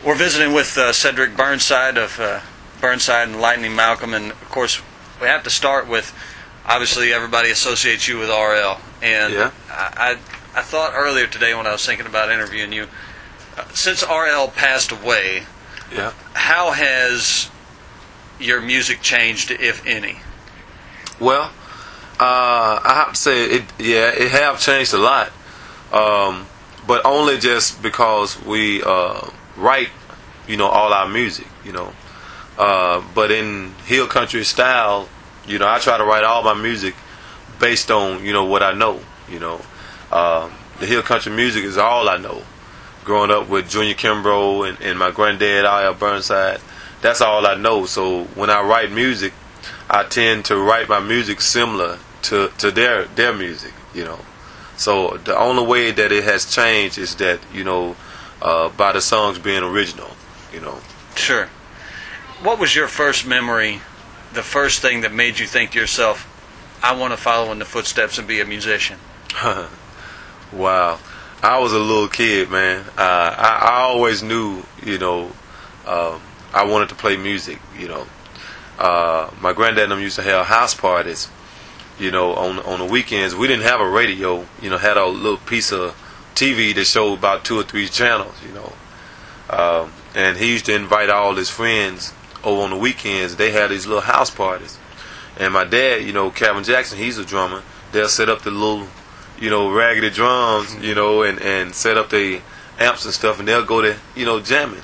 We're visiting with Cedric Burnside of Burnside and Lightning Malcolm, and of course we have to start with, obviously everybody associates you with RL, and Yeah. I thought earlier today when I was thinking about interviewing you, since RL passed away, Yeah. how has your music changed, if any? Well, I have to say it have changed a lot, but only just because we write, all our music, but in hill country style, I try to write all my music based on what I know. The hill country music is all I know. Growing up with Junior Kimbrough and my granddad R.L. Burnside, that's all I know. So when I write music, I tend to write my music similar to their music. So the only way that it has changed is that by the songs being original. Sure. What was your first memory, the first thing that made you think to yourself, I want to follow in the footsteps and be a musician? Wow. I was a little kid, man. I always knew, I wanted to play music, My granddad and them used to have house parties, on the weekends. We didn't have a radio, had a little piece of TV that showed about 2 or 3 channels, and he used to invite all his friends over on the weekends. They had these little house parties. And my dad, Calvin Jackson, he's a drummer. They'll set up the little, raggedy drums, and set up the amps and stuff, and they'll go there, jamming.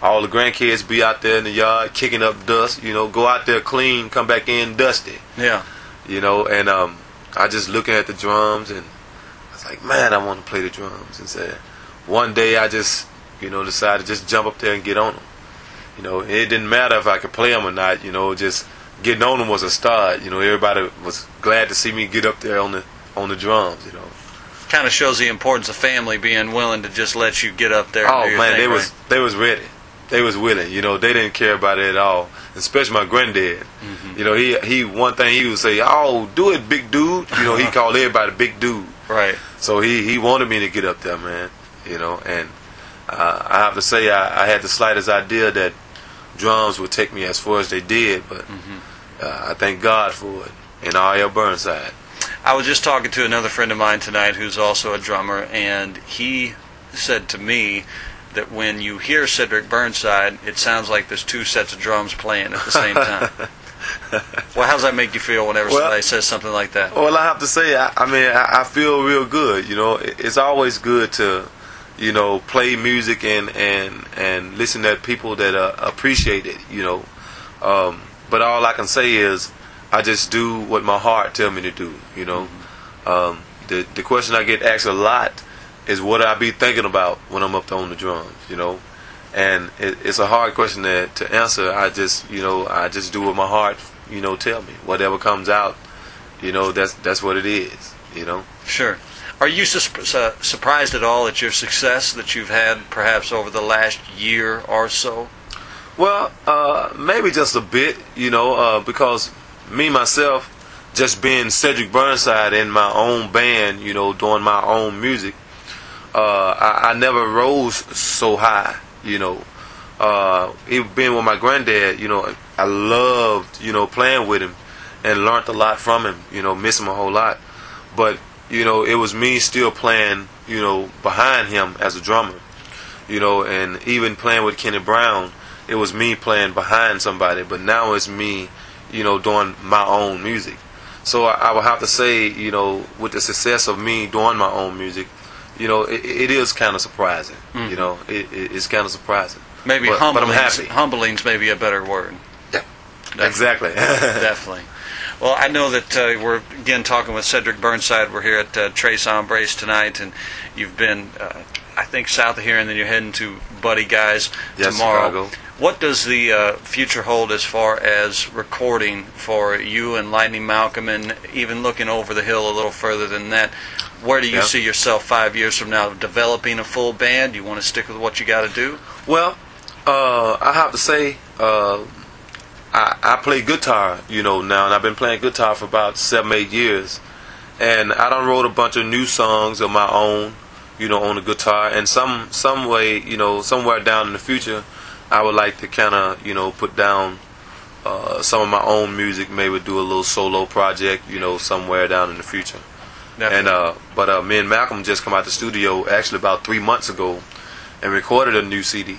All the grandkids be out there in the yard kicking up dust, go out there clean, come back in dusty. Yeah. And I just looking at the drums, and I was like, man, I want to play the drums. And said, one day I just, decided to just jump up there and get on them. It didn't matter if I could play them or not, just getting on them was a start. Everybody was glad to see me get up there on the drums, Kind of shows the importance of family being willing to just let you get up there. Oh and do your man, thing, they was ready. They was willing. They didn't care about it at all. Especially my granddad. He one thing he would say, "Oh, do it, big dude." He called everybody big dude. Right. So he wanted me to get up there, man. And I have to say I had the slightest idea that drums would take me as far as they did, but I thank God for it. And R.L. Burnside. I was just talking to another friend of mine tonight who's also a drummer, and he said to me that when you hear Cedric Burnside, it sounds like there's 2 sets of drums playing at the same time. Well, how does that make you feel whenever somebody says something like that? Well, I have to say, I feel real good. It's always good to, play music and listen to people that appreciate it. But all I can say is, I just do what my heart tell me to do. The question I get asked a lot is what I be thinking about when I'm up there on the drums. And it's a hard question to answer. I just do what my heart tell me. Whatever comes out, that's what it is. Sure. Are you surprised at all at your success that you've had perhaps over the last year or so? Well, maybe just a bit, because me myself, just being Cedric Burnside in my own band, doing my own music, I never rose so high, Even being with my granddad, I loved, playing with him and learned a lot from him, miss him a whole lot. But, it was me still playing, behind him as a drummer, and even playing with Kenny Brown, it was me playing behind somebody, but now it's me, doing my own music. So I would have to say, with the success of me doing my own music, it is kind of surprising. It's kind of surprising. Maybe but I'm happy. Humbling's maybe a better word. Yeah, exactly. Definitely. Well, I know that we're again talking with Cedric Burnside. We're here at Tres Hombres tonight, and you've been, I think, south of here, and then you're heading to Buddy Guy's tomorrow. Chicago. What does the future hold as far as recording for you and Lightning Malcolm, and even looking over the hill a little further than that? Where do you see yourself 5 years from now? Developing a full band? You want to stick with what you got to do? Well, I have to say, I play guitar, now, and I've been playing guitar for about 7-8 years, and I done wrote a bunch of new songs of my own, on the guitar, and some way, somewhere down in the future, I would like to kind of, put down some of my own music, maybe do a little solo project, somewhere down in the future. Definitely. And but me and Malcolm just come out the studio actually about 3 months ago and recorded a new CD.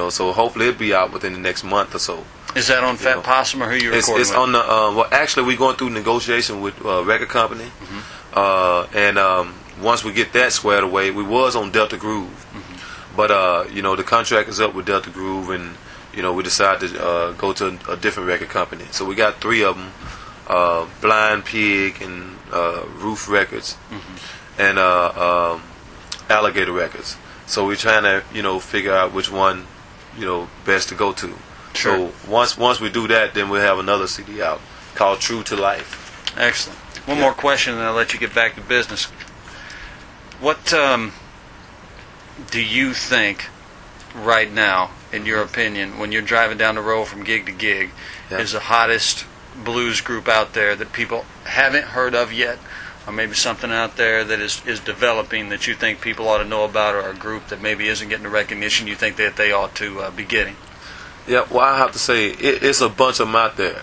So hopefully it'll be out within the next month or so. Is that on Fat Possum, or who you recording It's with? on the well, actually we're going through negotiation with record company, and once we get that squared away, we was on Delta Groove, but the contract is up with Delta Groove, and we decided to go to a different record company. So we got 3 of them, Blind Pig and Roof Records, and Alligator Records. So we're trying to figure out which one best to go to. Sure. So once we do that, then we'll have another CD out called True to Life. Excellent. One more question, and I'll let you get back to business. What do you think right now, in your opinion, when you're driving down the road from gig to gig, is the hottest blues group out there that people haven't heard of yet, or maybe something out there that is developing that you think people ought to know about, or a group that maybe isn't getting the recognition you think that they ought to be getting? Yeah, well, I have to say, it's a bunch of them out there.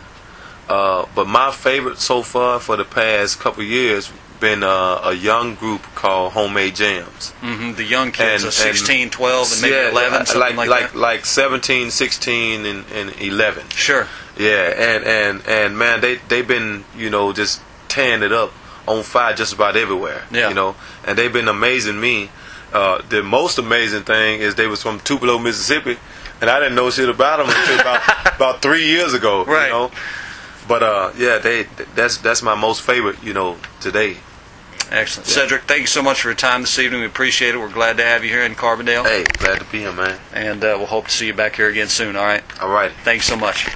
But my favorite so far for the past couple of years been a young group called Homemade Jams. The young kids, 16, 12, and maybe 11, something like that? Like 17, 16, and 11. Sure. Yeah, and man, they've been, just tearing it up on fire just about everywhere. Yeah. And they've been amazing me. The most amazing thing is they was from Tupelo, Mississippi, and I didn't know shit about them until about 3 years ago. Right. But that's my most favorite, today. Excellent. Yeah. Cedric, thank you so much for your time this evening. We appreciate it. We're glad to have you here in Carbondale. Hey, glad to be here, man. And we'll hope to see you back here again soon, all right? All right. Thanks so much.